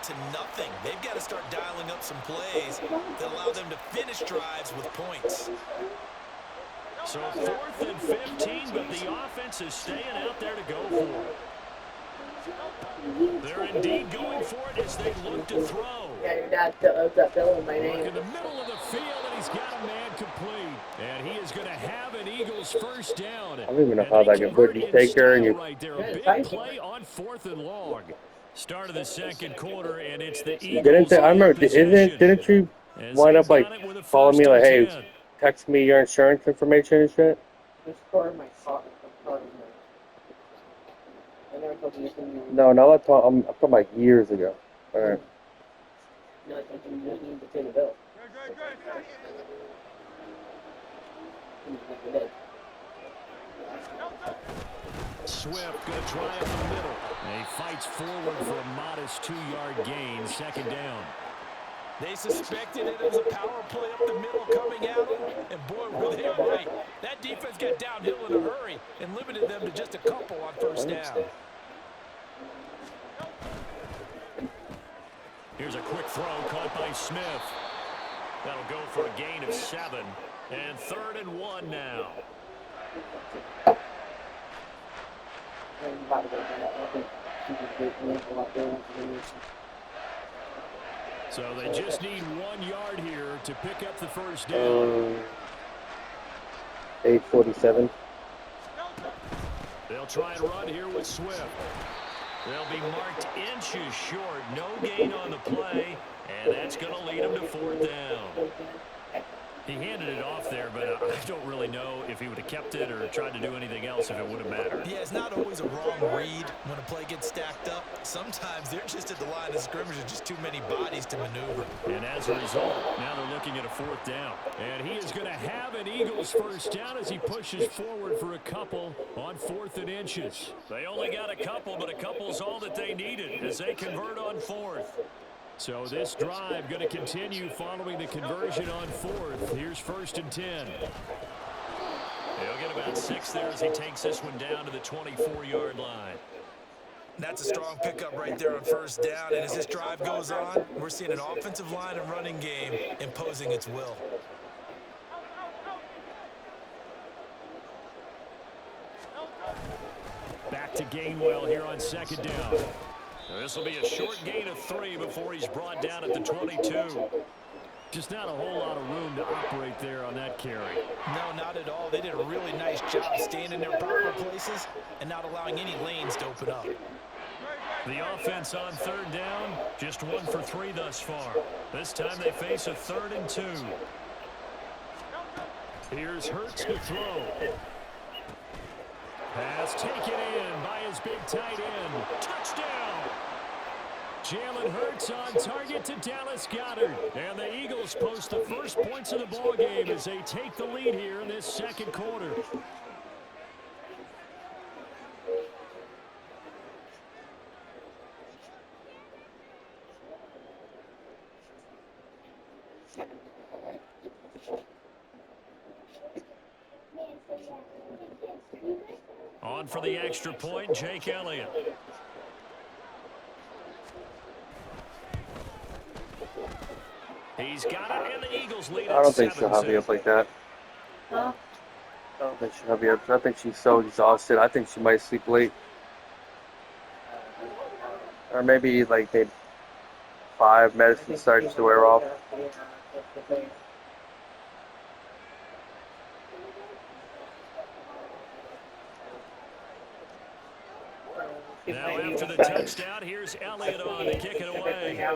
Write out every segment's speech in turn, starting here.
to nothing. They've got to start dialing up some plays that allow them to finish drives with points. So 4th and 15, but the offense is staying out there to go for it. They're indeed going for it as they look to throw. Yeah, your dad owes that bill in my name. Look in the middle of the field, and he's got a man complete. And he is going to have an Eagles first down. I don't even know how that can put you take her and you. Right there, a big play on 4th and long. Start of the second quarter, and it's the Eagles. I remember, didn't you wind up like calling me like, hey, text me your insurance information and shit? Just for my car. No, I'm talking about years ago. All right. You just need to pay the bill. Swift going to try up the middle. And he fights forward for a modest 2-yard gain, second down. They suspected it was a power play up the middle coming out, and boy, were they right. That defense got downhill in a hurry and limited them to just a couple on first down. Here's a quick throw caught by Smith. That'll go for a gain of 7. And 3rd and 1 now. So they just need 1 yard here to pick up the first down. 8:47. They'll try and run here with Swift. They'll be marked inches short. No gain on the play, and that's going to lead them to 4th down. He handed it off there, but I don't really know if he would have kept it or tried to do anything else if it would have mattered. Yeah, it's not always a wrong read when a play gets stacked up. Sometimes they're just at the line of scrimmage with just too many bodies to maneuver. And as a result, now they're looking at a 4th down. And he is going to have an Eagles first down as he pushes forward for a couple on 4th and inches. They only got a couple, but a couple's all that they needed as they convert on 4th. So this drive going to continue following the conversion on 4th. Here's 1st and 10. He'll get about 6 there as he takes this one down to the 24-yard line. That's a strong pickup right there on first down. And as this drive goes on, we're seeing an offensive line and running game imposing its will. Back to Gainwell here on 2nd down. This will be a short gain of 3 before he's brought down at the 22. Just not a whole lot of room to operate there on that carry. No, not at all. They did a really nice job staying in their proper places and not allowing any lanes to open up. The offense on 3rd down, just 1 for 3 thus far. This time they face a 3rd and 2. Here's Hurts to throw. Pass taken in by his big tight end. Touchdown! Jalen Hurts on target to Dallas Goedert. And the Eagles post the first points of the ballgame as they take the lead here in this second quarter. On for the extra point, Jake Elliott. He's got it, and the Eagles lead. I don't think she'll have you up like that. Huh? I don't think she'll have you up. I think she's so exhausted. I think she might sleep late. Or maybe like maybe 5 medicine starts to wear off. Now after the touchdown, here's Elliott on to kick it away.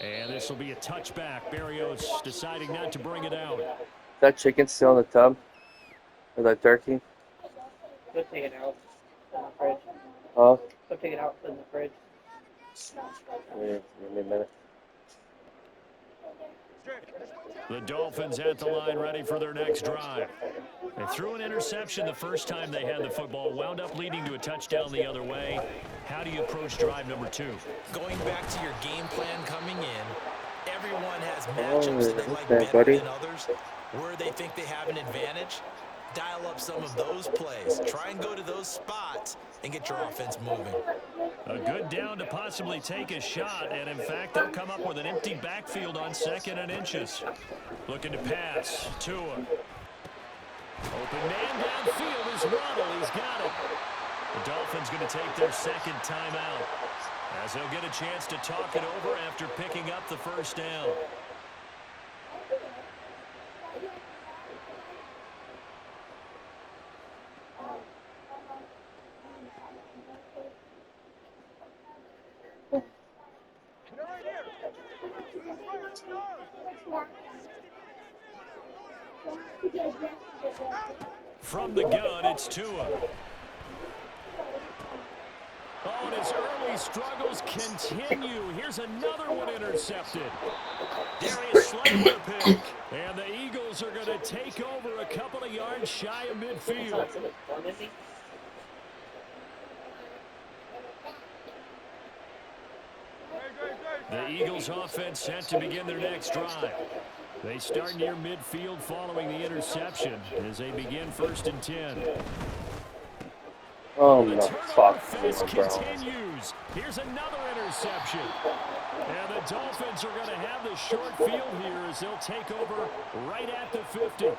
And this will be a touchback. Berrios deciding not to bring it out. Is that chicken still in the tub? Or that turkey? Go take it out from the fridge. Huh? Go take it out from the fridge. Give me a minute. The Dolphins at the line ready for their next drive. They threw an interception the first time they had the football, wound up leading to a touchdown the other way. How do you approach drive number 2? Going back to your game plan coming in, everyone has matchups that they like better buddy. than others, where they think they have an advantage. dial up some of those plays. Try and go to those spots and get your offense moving. A good down to possibly take a shot, and in fact, they'll come up with an empty backfield on 2nd and inches. Looking to pass. Tua. Open man downfield is Waddle. He's got it. The Dolphins going to take their 2nd timeout, as they'll get a chance to talk it over after picking up the first down. From the gun, it's Tua. Oh, and his early struggles continue. Here's another one intercepted. Darius Slayton pick. And the Eagles are going to take over a couple of yards shy of midfield. The Eagles offense set to begin their next drive. They start near midfield following the interception as they begin 1st and 10. Oh, The no, turnover fuck, phase bro. continues. Here's another interception. And the Dolphins are going to have the short field here as they'll take over right at the 50.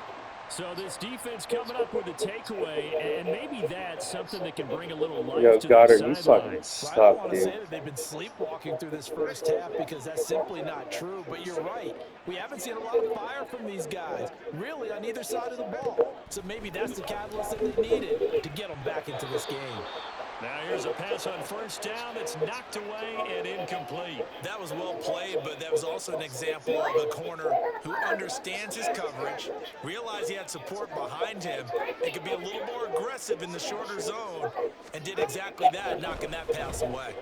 So this defense coming up with a takeaway, and maybe that's something that can bring a little life Yo, to Goddard, the you fucking sidelines. I don't suck, want to say dude. that they've been sleepwalking through this first half because that's simply not true, but you're right. We haven't seen a lot of fire from these guys, really, on either side of the ball. So maybe that's the catalyst that they needed to get them back into this game. Now here's a pass on 1st down. It's knocked away and incomplete. That was well played, but that was also an example of a corner who understands his coverage, realized he had support behind him, and could be a little more aggressive in the shorter zone, and did exactly that, knocking that pass away.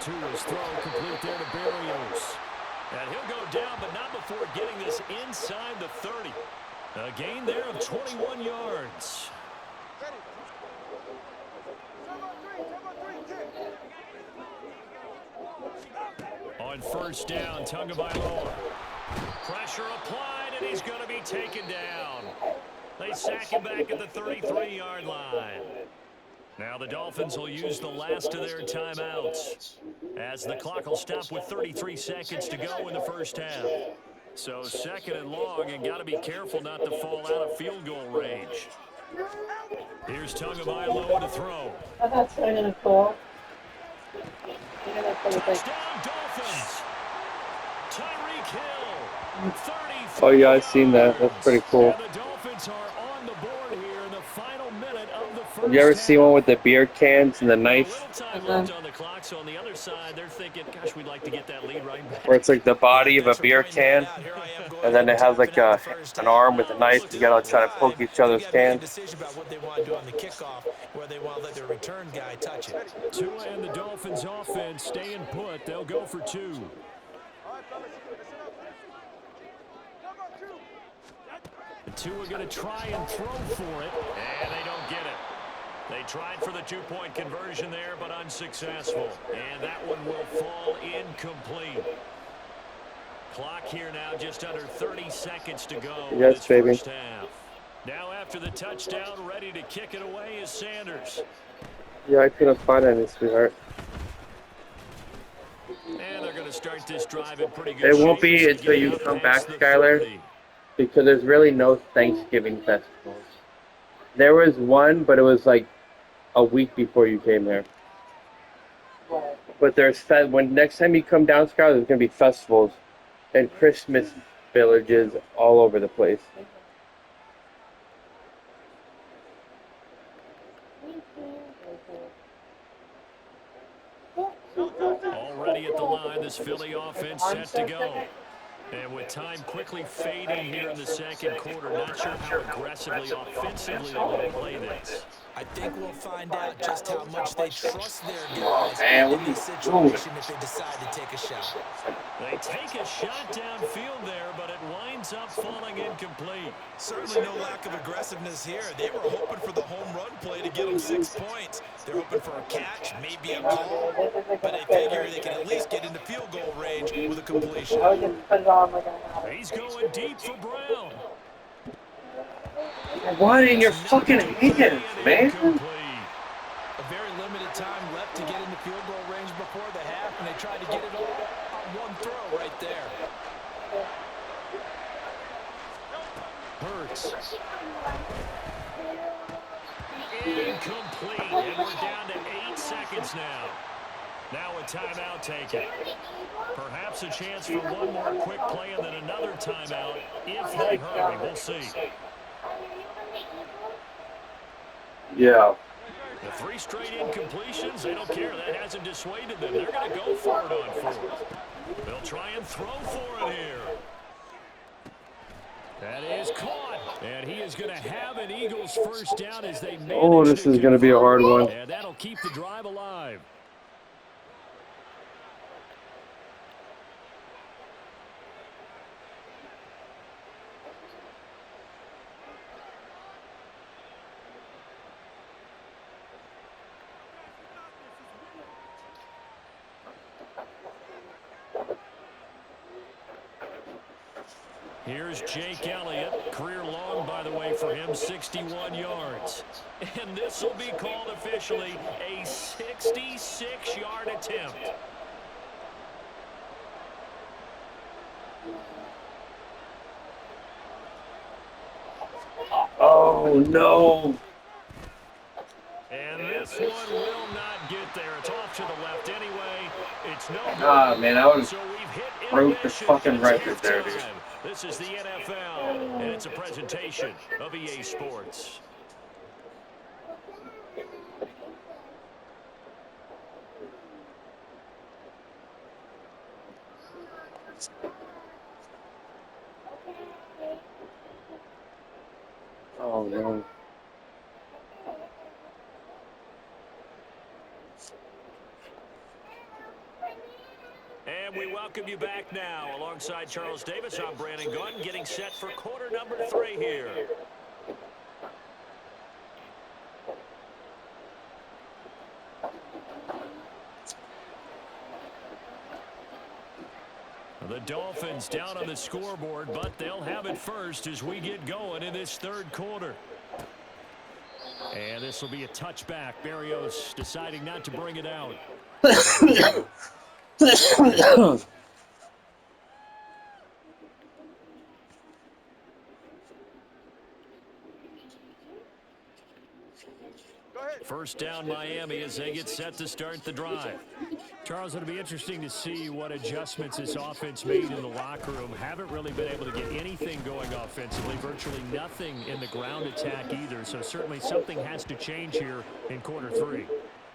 Tua's throw complete there to Berrios. And he'll go down, but not before getting this inside the 30. A gain there of 21 yards. On 1st down, Tagovailoa. Pressure applied, and he's going to be taken down. They sack him back at the 33-yard line. Now the Dolphins will use the last of their timeouts, as the clock will stop with 33 seconds to go in the first half. So 2nd and long, and got to be careful not to fall out of field goal range. Here's Tagovailoa to throw. That's kind of cool. Touchdown Dolphins! Tyreek Hill, 33. Oh, yeah, I've seen that. That's pretty cool. And the Dolphins are on the board here in the final minute of the first Have you ever half. seen one with the beer cans and the A knife? little time left on the clock, so on the other side, they're thinking, gosh, we'd like to get that lead right back. Where it's like the body of a beer can, and then it has like an arm with a knife. You gotta try to poke each other's cans. Decision about what they want to do on the kickoff, where they want to let their return guy touch it. Tua and the Dolphins offense staying put. They'll go for 2. Tua going to try and throw for it, and they don't get it. They tried for the 2-point conversion there, but unsuccessful. And that one will fall incomplete. Clock here now, just under 30 seconds to go. Yes, this baby. First half. Now after the touchdown, ready to kick it away is Sanders. Yeah, I couldn't find any, sweetheart. And they're going to start this drive in pretty good It won't shape be as they until get you out come past back, the Skylar. 30. Because there's really no Thanksgiving festivals. There was one, but it was like a week before you came here. But there's when next time you come down, Skylar, there's gonna be festivals and Christmas villages all over the place. Already at the line, this Philly offense set to go. And with time quickly fading here in the second quarter, not sure how aggressively, offensively they're going to play this. I think we'll find out just how much they trust their guys Man, in this situation if they decide to take a shot. They take a shot downfield there, but it winds up falling incomplete. Certainly no lack of aggressiveness here. They were hoping for the home run play to get them 6 points. They're hoping for a catch, maybe a call, but they figure they can at least get into field goal range with a completion. I would just put it on like an hour. He's going deep for Brown. What in your fucking hands, man? A very limited time left to get into field goal range before the half, and they tried to get it all on one throw right there. Hurts. Incomplete, and we're down to 8 seconds now. Now a timeout taken. Perhaps a chance for one more quick play and then another timeout if they hurry. We'll see. Yeah. The 3 straight incompletions, they don't care. That hasn't dissuaded them. They're going to go for it on 4th. They'll try and throw for it here. That is caught. And he is going to have an Eagles first down as they manage. Oh, this is going to be a hard one. And that'll keep the drive alive. Here's Jake Elliott. Career long, by the way, for him, 61 yards. And this will be called officially a 66-yard attempt. Oh, no. And this one will not get there. It's off to the left anyway. It's no good. Ah, man, I would So we've hit broke the intermission. fucking record there, dude. This is the NFL, and it's a presentation of EA Sports. Oh, no. And we welcome you back now. Alongside Charles Davis, I'm Brandon Gunn, getting set for quarter number 3 here. The Dolphins down on the scoreboard, but they'll have it first as we get going in this 3rd quarter. And this will be a touchback. Berrios deciding not to bring it out. First down Miami as they get set to start the drive. Charles, it'll be interesting to see what adjustments this offense made in the locker room. Haven't really been able to get anything going offensively, virtually nothing in the ground attack either. So certainly something has to change here in quarter 3.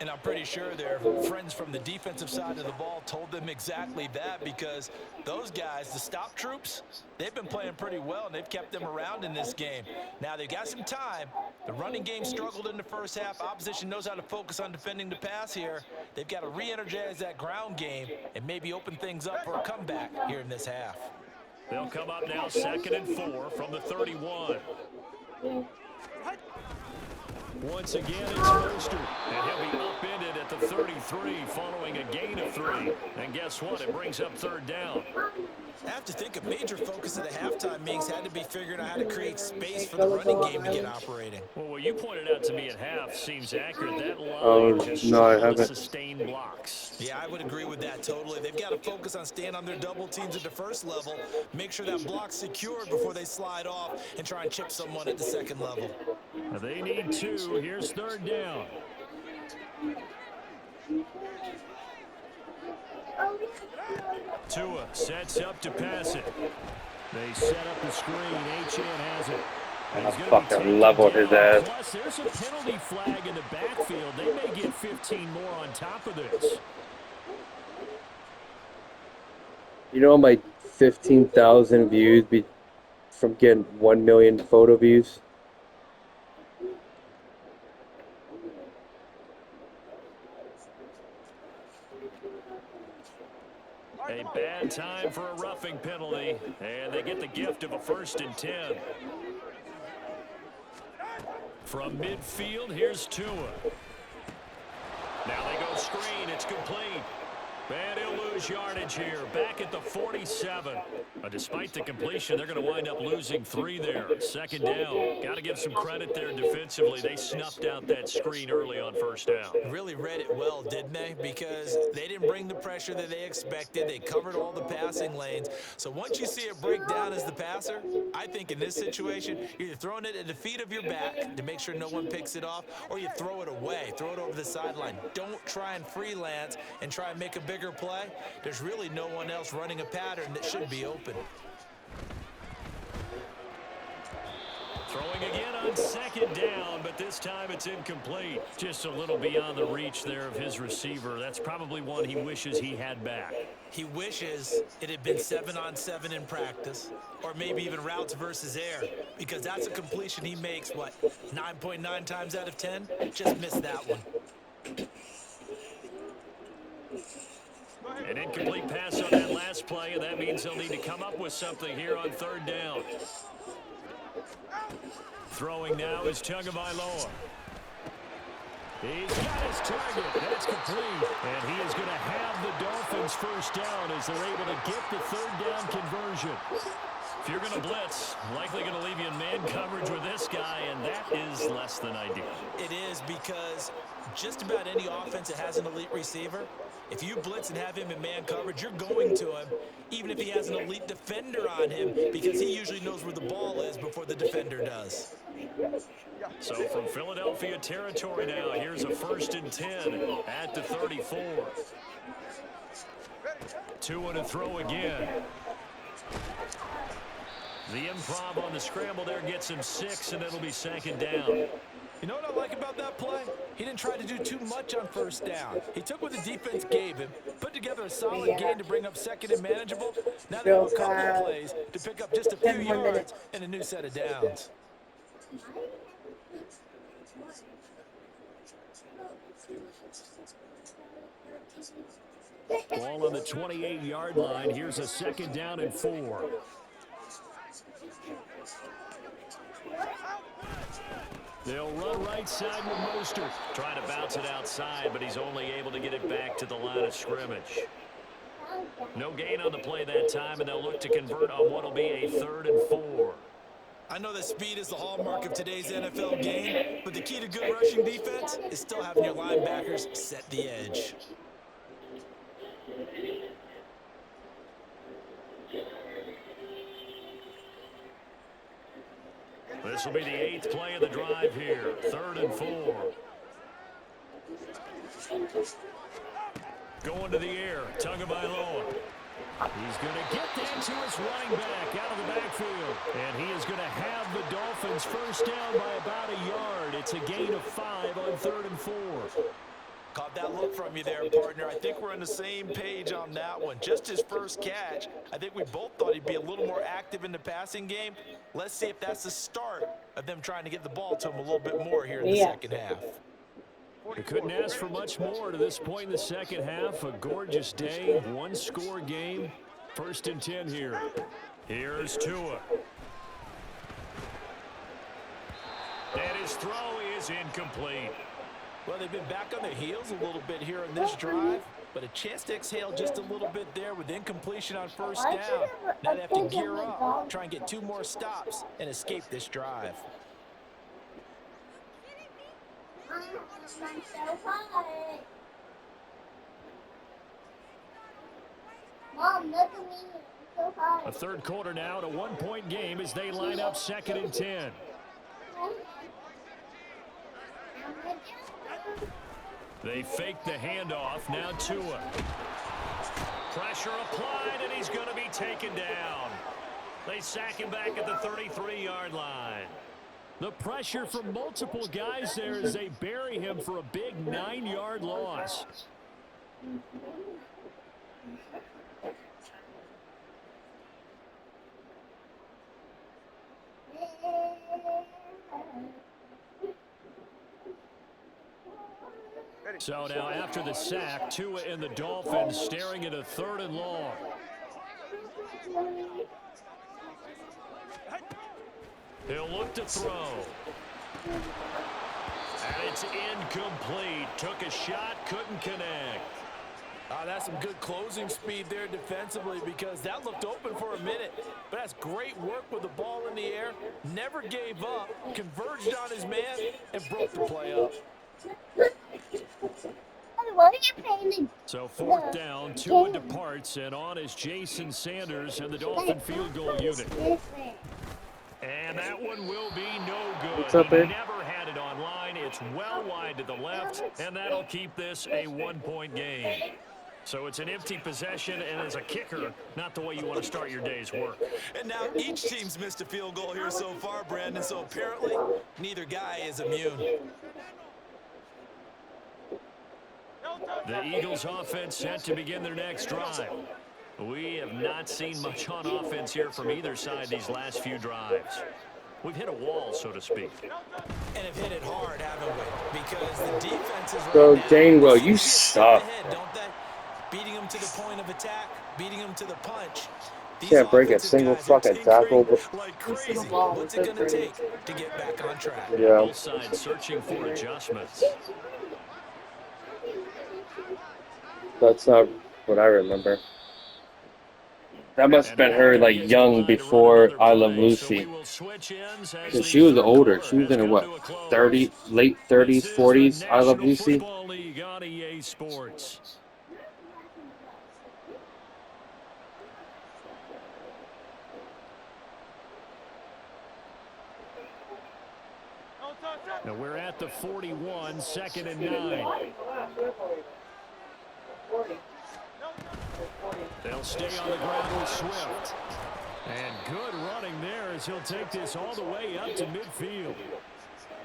And I'm pretty sure their friends from the defensive side of the ball told them exactly that, because those guys, the stop troops, they've been playing pretty well, and they've kept them around in this game. Now, they've got some time. The running game struggled in the first half. Opposition knows how to focus on defending the pass here. They've got to re-energize that ground game and maybe open things up for a comeback here in this half. They'll come up now 2nd and 4 from the 31. Once again, it's Mostert, and he'll be upended at the 33 following a gain of 3. And guess what? It brings up 3rd down. I have to think a major focus of the halftime meetings had to be figuring out how to create space for the running game to get operating. Well, what you pointed out to me at half seems accurate. That line just no, I struggled to haven't. sustain blocks. Yeah, I would agree with that totally. They've got to focus on staying on their double teams at the first level, make sure that block's secured before they slide off, and try and chip someone at the second level. They need 2. Here's 3rd down. Tua sets up to pass it. They set up the screen. Achane has it. I fucking leveled his ass. Plus, there's a penalty flag in the backfield. They may get 15 more on top of this. You know, my 15,000 views be from getting 1 million photo views. A bad time for a roughing penalty, and they get the gift of a 1st and 10. From midfield, here's Tua. Now they go screen. It's complete. And he'll lose yardage here, back at the 47. Despite the completion, they're going to wind up losing 3 there. Second down. Got to give some credit there defensively. They snuffed out that screen early on first down. Really read it well, didn't they? Because they didn't bring the pressure that they expected. They covered all the passing lanes. So once you see it break down as the passer, I think in this situation, you're either throwing it at the feet of your back to make sure no one picks it off, or you throw it away, throw it over the sideline. Don't try and freelance and try and make a bigger play. There's really no one else running a pattern that should be open. Throwing again on second down, but this time it's incomplete. Just a little beyond the reach there of his receiver. That's probably one he wishes he had back. He wishes it had been 7-on-7 in practice, or maybe even routes versus air, because that's a completion he makes, what, 9.9 times out of 10? Just missed that one. An incomplete pass on that last play, and that means they'll need to come up with something here on third down. Throwing now is Tagovailoa. He's got his target. That's complete. And he is going to have the Dolphins first down as they're able to get the third down conversion. If you're going to blitz, likely going to leave you in man coverage with this guy, and that is less than ideal. It is, because just about any offense that has an elite receiver, if you blitz and have him in man coverage, you're going to him, even if he has an elite defender on him, because he usually knows where the ball is before the defender does. So from Philadelphia territory now, here's a 1st and 10 at the 34. Tua to throw again. The improv on the scramble there gets him 6, and it'll be second down. You know what I like about that play? He didn't try to do too much on first down. He took what the defense gave him, put together a solid game to bring up second and manageable. Now they have a couple of plays to pick up just a few yards and a new set of downs. Ball on the 28-yard line. Here's a 2nd down and 4. They'll run right side with Mostert. Trying to bounce it outside, but he's only able to get it back to the line of scrimmage. No gain on the play that time, and they'll look to convert on what will be a 3rd and 4. I know that speed is the hallmark of today's NFL game, but the key to good rushing defense is still having your linebackers set the edge. This will be the 8th play of the drive here. 3rd and 4. Going to the air. Tagovailoa. He's going to get that to his running back out of the backfield. And he is going to have the Dolphins first down by about a yard. It's a gain of 5 on 3rd and 4. Caught that look from you there, partner. I think we're on the same page on that one. Just his first catch, I think we both thought he'd be a little more active in the passing game. Let's see if that's the start of them trying to get the ball to him a little bit more here in the second half. We couldn't ask for much more to this point in the second half. A gorgeous day, 1-score game. 1st and 10 here. Here's Tua. And his throw is incomplete. Well, they've been back on their heels a little bit here on this drive, but a chance to exhale just a little bit there with incompletion on first down. Now they have to gear up, try and get 2 more stops, and escape this drive. Mom, look at me. I'm so high. A 3rd quarter now, at a 1-point game as they line up 2nd and 10. They fake the handoff. Now Tua. Pressure applied, and he's going to be taken down. They sack him back at the 33-yard line. The pressure from multiple guys there as they bury him for a big 9-yard loss. So now after the sack, Tua and the Dolphins staring at a 3rd and long. He'll look to throw. And it's incomplete. Took a shot, couldn't connect. That's some good closing speed there defensively because that looked open for a minute. But that's great work with the ball in the air. Never gave up, converged on his man, and broke the play up. What are you painting? So 4th down, Tua departs, and on is Jason Sanders and the Dolphin field goal unit. And that one will be no good. What's up, He man? never had it on line. It's well wide to the left, and that'll keep this a 1-point game. So it's an empty possession, and as a kicker, not the way you want to start your day's work. And now each team's missed a field goal here so far, Brandon, so apparently neither guy is immune. The Eagles offense set to begin their next drive. We have not seen much on offense here from either side these last few drives. We've hit a wall, so to speak. And have hit it hard, haven't we? Because the defense is Bro, right now Gainwell, you step ahead, suck. don't they? Beating them to the point of attack, beating them to the punch. These Can't break a offensive single guys are fucking tinkering tackle. like crazy. What's it going to take to get back on track? Yeah. Both sides searching for adjustments. That's not what I remember. That must have been her, like, young before I Love Lucy. Because she was older. She was in her, what, 30, late 30s, 40s, I Love Lucy? Now we're at the 41, 2nd and 9. They'll stay on the ground with Swift. And good running there as he'll take this all the way up to midfield.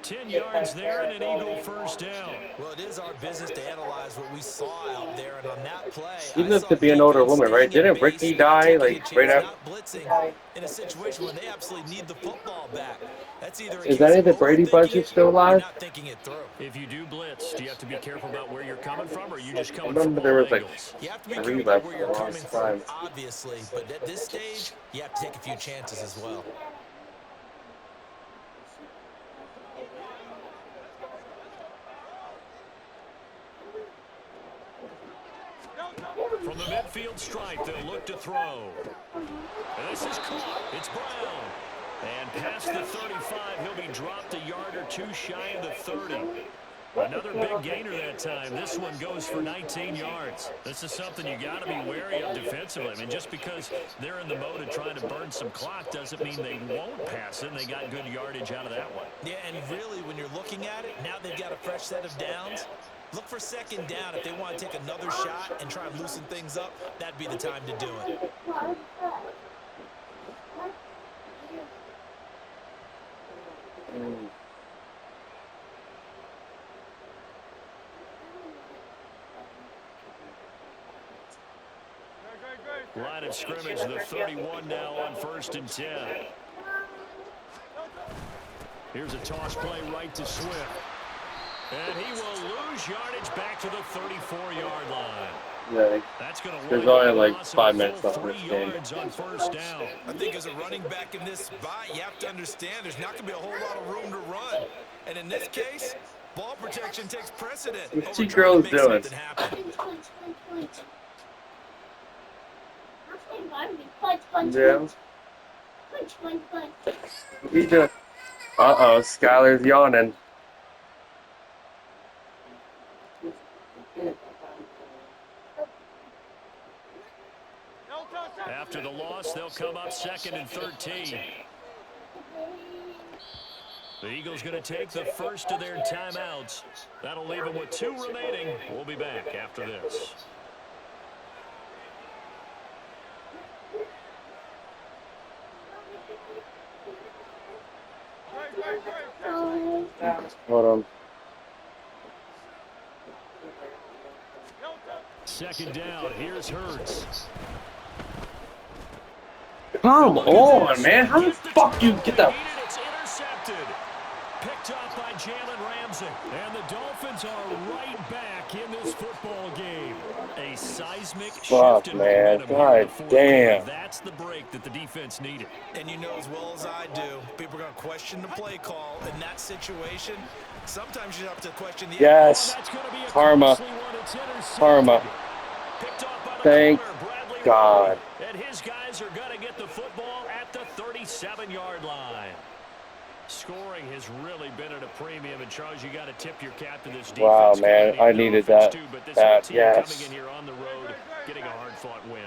10 yards there and an Eagle first down. Well, it is our business to analyze what we saw out there, and on that play, She looked to be an older woman, right? Didn't Ricky die, like, right after? blitzing in a situation where they absolutely need the football back. That's either Is any of the Brady Bunches still alive? not thinking it through. If you do blitz, do you have to be careful about where you're coming from, or are you just I coming remember from there all was, like, angles? You have to be 3 careful left where for you're the coming longest from, time. obviously, but at this stage, you have to take a few chances as well. From the midfield stripe, they'll look to throw. And this is caught. It's Brown. And past the 35, he'll be dropped a yard or two shy of the 30. Another big gainer that time. This one goes for 19 yards. This is something you got to be wary of defensively. I mean, just because they're in the mode of trying to burn some clock doesn't mean they won't pass it. And they got good yardage out of that one. Yeah, and really, when you're looking at it, now they've got a fresh set of downs. Look for 2nd down. If they want to take another shot and try and loosen things up, that'd be the time to do it. Line of scrimmage, the 31 now on 1st and 10. Here's a toss play right to Swift. And he will lose yardage back to the 34-yard line. Yeah, That's going to there's only like 5 minutes left in this game. on 1st down. I think as a running back in this spot, you have to understand there's not going to be a whole lot of room to run. And in this case, ball protection takes precedent. What's over the trying girls to make doing? something happen. Yeah. What are you doing? Uh-oh, Skylar's yawning. After the loss, they'll come up 2nd and 13. The Eagles going to take the first of their timeouts. That'll leave them with 2 remaining. We'll be back after this. Hold on. 2nd down. Here's Hurts. Come on, man. How the fuck you get that? It's intercepted. Picked up by Jalen Ramsey. And the Dolphins are right back in this football game. A seismic Fuck, shift in man. momentum here in the God fourth damn. quarter. That's the break that the defense needed. And you know as well as I do, people are going to question the play call in that situation. Sometimes you have to question the Yes. That's going to be a Karma. costly one. It's intercepted. Karma. the Thank corner, Bradley God. Roby. And his guys are going to get the football at the 37-yard line. Scoring has really been at a premium, and Charles, you got to tip your cap to this defense. Wow, man, I No needed offense that. too, but this That, team coming yes. in here on the road, getting a hard-fought win.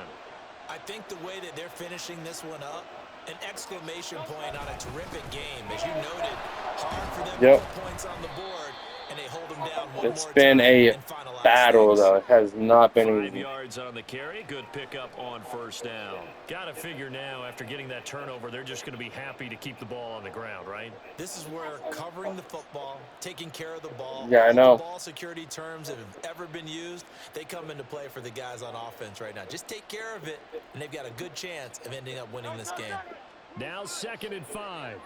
I think the way that they're finishing this one up, an exclamation point on a terrific game. As you noted, hard for them to put points on the board, and they hold them down one It's more been time a and finalize battle, things. though. It has not been 5 easy. yards on the carry. Good pickup on first down. Got to figure now, after getting that turnover, they're just going to be happy to keep the ball on the ground, right? This is where covering the football, taking care of the ball, Yeah, I all know. the ball security terms that have ever been used, they come into play for the guys on offense right now. Just take care of it, and they've got a good chance of ending up winning this game. Now 2nd and 5.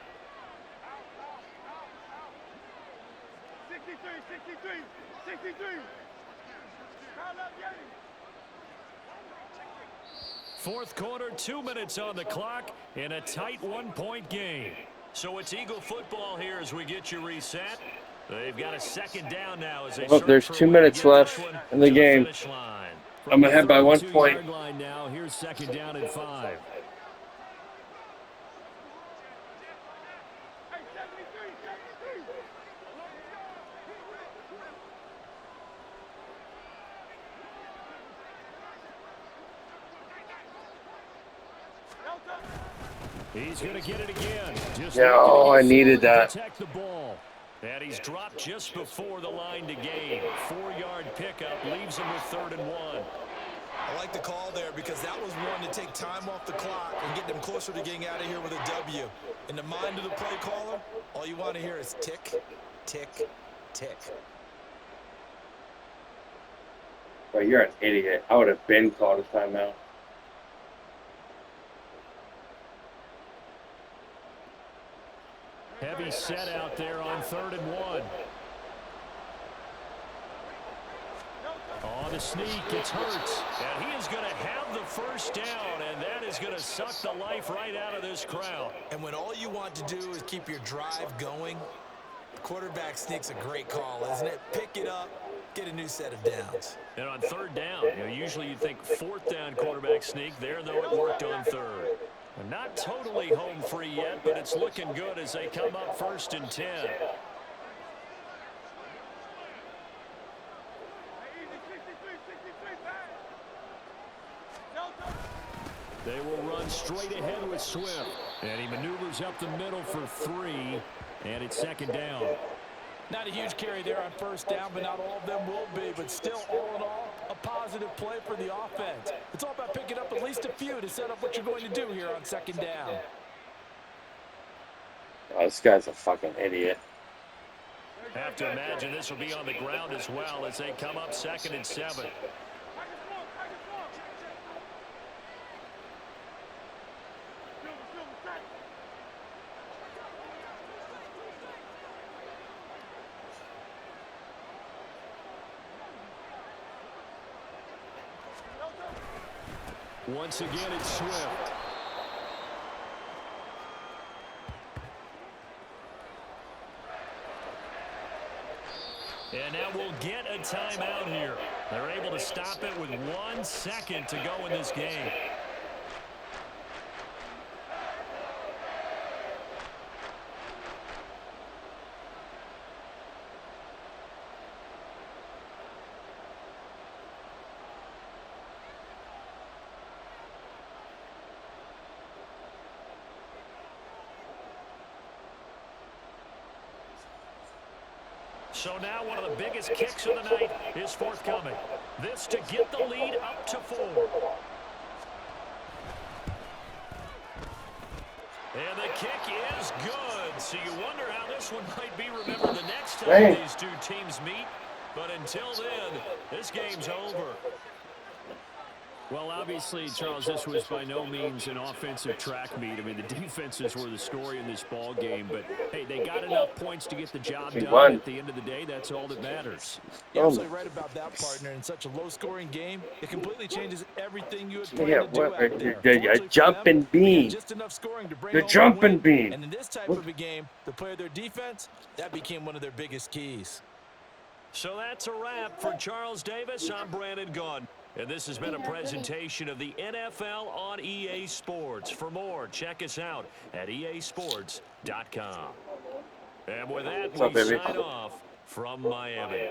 63. Fourth quarter, 2 minutes on the clock in a tight 1-point game. So it's Eagle football here as we get you reset. They've got a 2nd down now as they Well, there's 2 minutes left in the game. I'm ahead by 1 point. Line now. Here's 2nd down and 5. He's going to get it again. Yeah, oh, I needed that. Protect the ball. And he's dropped just before the line to gain. 4-yard pickup leaves him with 3rd and 1. I like the call there because that was one to take time off the clock and get them closer to getting out of here with a W. In the mind of the play caller, all you want to hear is tick, tick, tick. Bro, you're an idiot. I would have been called a timeout. Heavy set out there on 3rd and 1. On the sneak, it's Hurts. And he is going to have the first down, and that is going to suck the life right out of this crowd. And when all you want to do is keep your drive going, the quarterback sneak's a great call, isn't it? Pick it up, get a new set of downs. And on 3rd down, usually you'd think 4th down quarterback sneak. There, though, it worked on 3rd. Not totally home free yet, but it's looking good as they come up 1st and 10. They will run straight ahead with Swift. And he maneuvers up the middle for 3, and it's 2nd down. Not a huge carry there on 1st down, but not all of them will be. But still, all in all, a positive play for the offense. It's all about picking up at least a few to set up what you're going to do here on 2nd down. Oh, this guy's a fucking idiot. Have to imagine this will be on the ground as well as they come up 2nd and 7. Once again, it's Swift. And now we'll get a timeout here. They're able to stop it with 1 second to go in this game. So now one of the biggest kicks of the night is forthcoming. This to get the lead up to 4. And the kick is good. So you wonder how this one might be remembered the next time these two teams meet. But until then, this game's over. Well, obviously, Charles, this was by no means an offensive track meet. I mean, the defenses were the story in this ball game. But, hey, they got enough points to get the job done. At the end of the day, that's all that matters. You're absolutely right about that, partner. In such a low-scoring game, it completely changes everything you had planned to do out there. You're jumping bean. Just enough scoring to bring You're home jumping a win. bean. And in this type of a game, to play their defense, that became one of their biggest keys. So that's a wrap for Charles Davis. I'm Brandon Gaudin. And this has been a presentation of the NFL on EA Sports. For more, check us out at easports.com. And with that, What's up, we baby? sign off from Miami.